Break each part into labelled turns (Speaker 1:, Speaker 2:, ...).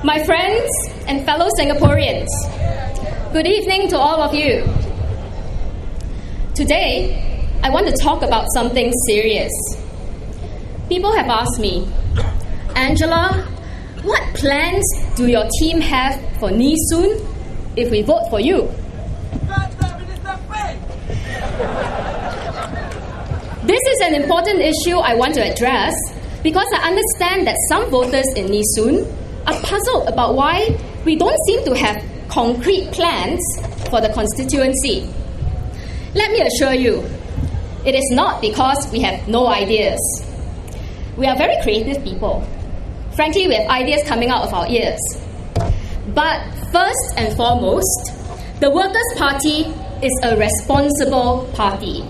Speaker 1: My friends and fellow Singaporeans, good evening to all of you. Today, I want to talk about something serious. People have asked me, Angela, what plans do your team have for Nee Soon if we vote for you? This is an important issue I want to address because I understand that some voters in Nee Soon are puzzled about why we don't seem to have concrete plans for the constituency. Let me assure you, it is not because we have no ideas. We are very creative people. Frankly, we have ideas coming out of our ears. But first and foremost, the Workers' Party is a responsible party.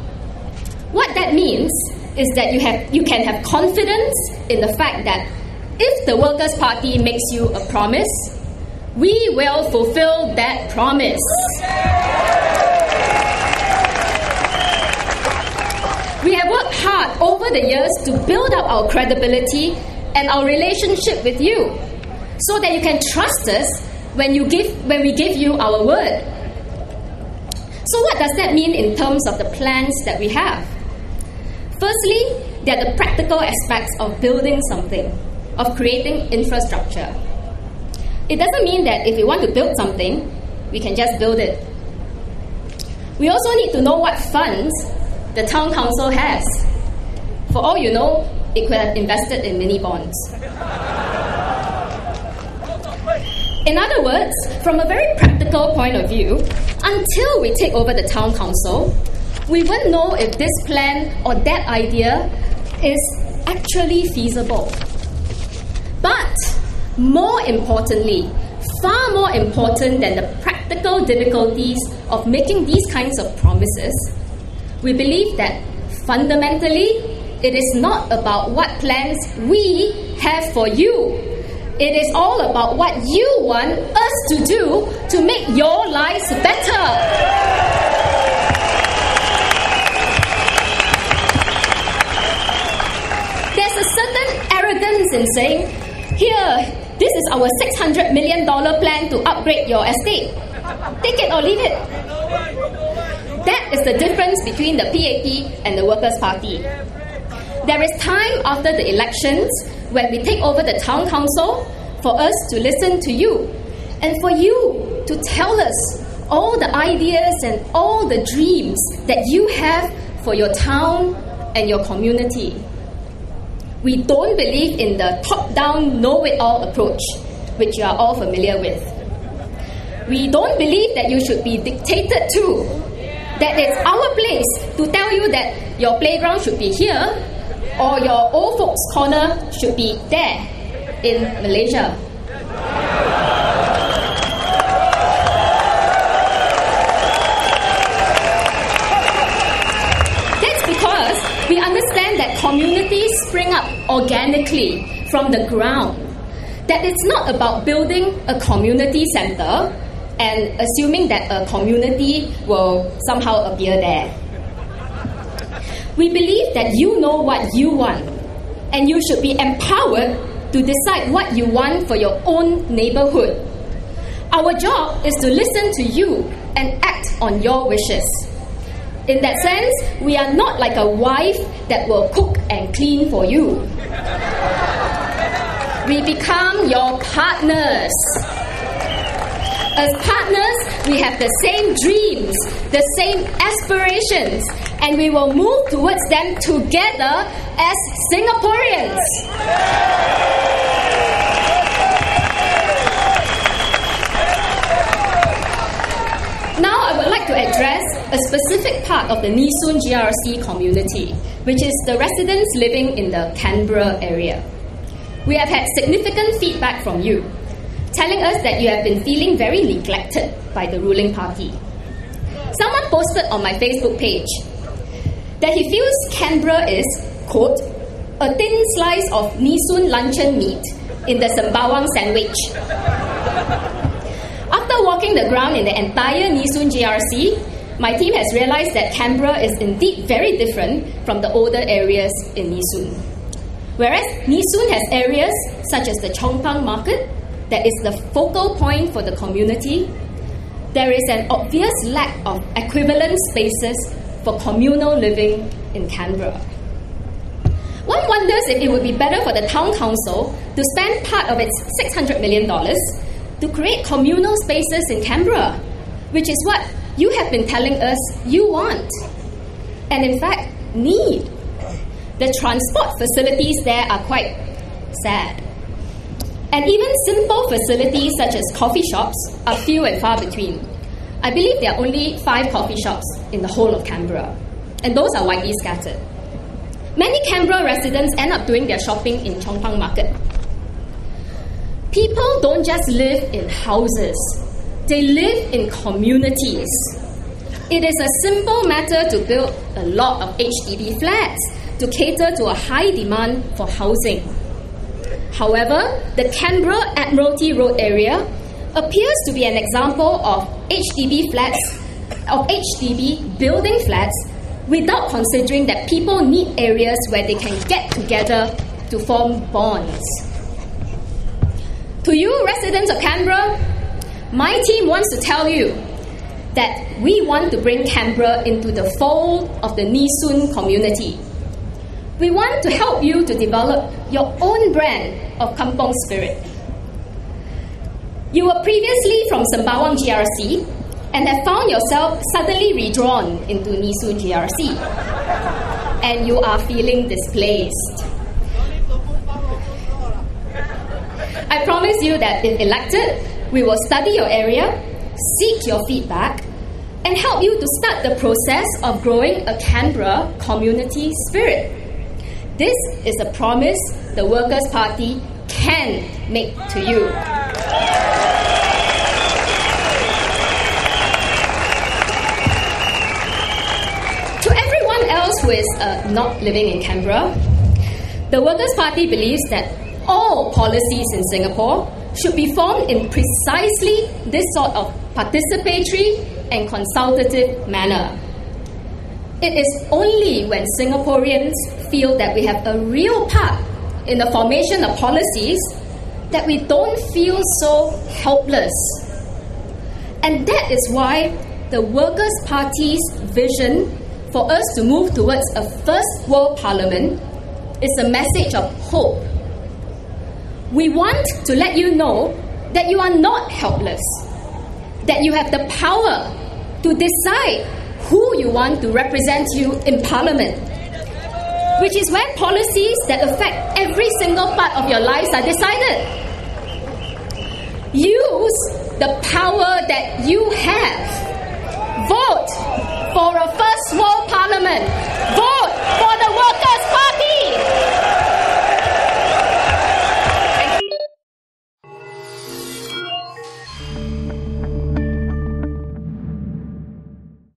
Speaker 1: What that means is that you can have confidence in the fact that if the Workers' Party makes you a promise, we will fulfill that promise. We have worked hard over the years to build up our credibility and our relationship with you so that you can trust us when we give you our word. So what does that mean in terms of the plans that we have? Firstly, there are the practical aspects of building something, of creating infrastructure. It doesn't mean that if we want to build something, we can just build it. We also need to know what funds the town council has. For all you know, it could have invested in mini bonds. In other words, from a very practical point of view, until we take over the town council, we won't know if this plan or that idea is actually feasible. But more importantly, far more important than the practical difficulties of making these kinds of promises, we believe that fundamentally, it is not about what plans we have for you. It is all about what you want us to do to make your lives better. There's a certain arrogance in saying, here, this is our $600 million plan to upgrade your estate. Take it or leave it. That is the difference between the PAP and the Workers' Party. There is time after the elections when we take over the town council for us to listen to you and for you to tell us all the ideas and all the dreams that you have for your town and your community. We don't believe in the top-down, know-it-all approach, which you are all familiar with. We don't believe that you should be dictated to, that it's our place to tell you that your playground should be here or your old folks' corner should be there in Malaysia. That's because we understand that communities spring up organically from the ground. That it's not about building a community center and assuming that a community will somehow appear there. We believe that you know what you want, and you should be empowered to decide what you want for your own neighborhood. Our job is to listen to you and act on your wishes. In that sense, we are not like a wife that will cook and clean for you. We become your partners. As partners, we have the same dreams, the same aspirations, and we will move towards them together as Singaporeans. Now I would like to address a specific part of the Nee Soon GRC community, which is the residents living in the Canberra area. We have had significant feedback from you, telling us that you have been feeling very neglected by the ruling party. Someone posted on my Facebook page that he feels Canberra is, quote, a thin slice of Nee Soon luncheon meat in the Sembawang sandwich. After walking the ground in the entire Nee Soon GRC, my team has realized that Canberra is indeed very different from the older areas in Nee Soon. Whereas Nee Soon has areas such as the Chong Pang Market, that is the focal point for the community, there is an obvious lack of equivalent spaces for communal living in Canberra. One wonders if it would be better for the Town Council to spend part of its $600 million to create communal spaces in Canberra, which is what you have been telling us you want, and in fact need. The transport facilities there are quite sad. And even simple facilities such as coffee shops are few and far between. I believe there are only 5 coffee shops in the whole of Canberra, and those are widely scattered. Many Canberra residents end up doing their shopping in Chong Pang Market. People don't just live in houses, they live in communities. It is a simple matter to build a lot of HDB flats to cater to a high demand for housing. However, the Canberra Admiralty Road area appears to be an example of HDB building flats without considering that people need areas where they can get together to form bonds. To you, residents of Canberra, my team wants to tell you that we want to bring Canberra into the fold of the Nee Soon community. We want to help you to develop your own brand of kampong spirit. You were previously from Sembawang GRC and have found yourself suddenly redrawn into Nee Soon GRC, and you are feeling displaced. I promise you that if elected, we will study your area, seek your feedback, and help you to start the process of growing a Canberra community spirit. This is a promise the Workers' Party can make to you. To everyone else who is not living in Canberra, the Workers' Party believes that all policies in Singapore should be formed in precisely this sort of participatory and consultative manner. It is only when Singaporeans feel that we have a real part in the formation of policies that we don't feel so helpless. And that is why the Workers' Party's vision for us to move towards a first world parliament is a message of hope. We want to let you know that you are not helpless, that you have the power to decide who you want to represent you in Parliament, which is where policies that affect every single part of your lives are decided. Use the power that you have. Vote for a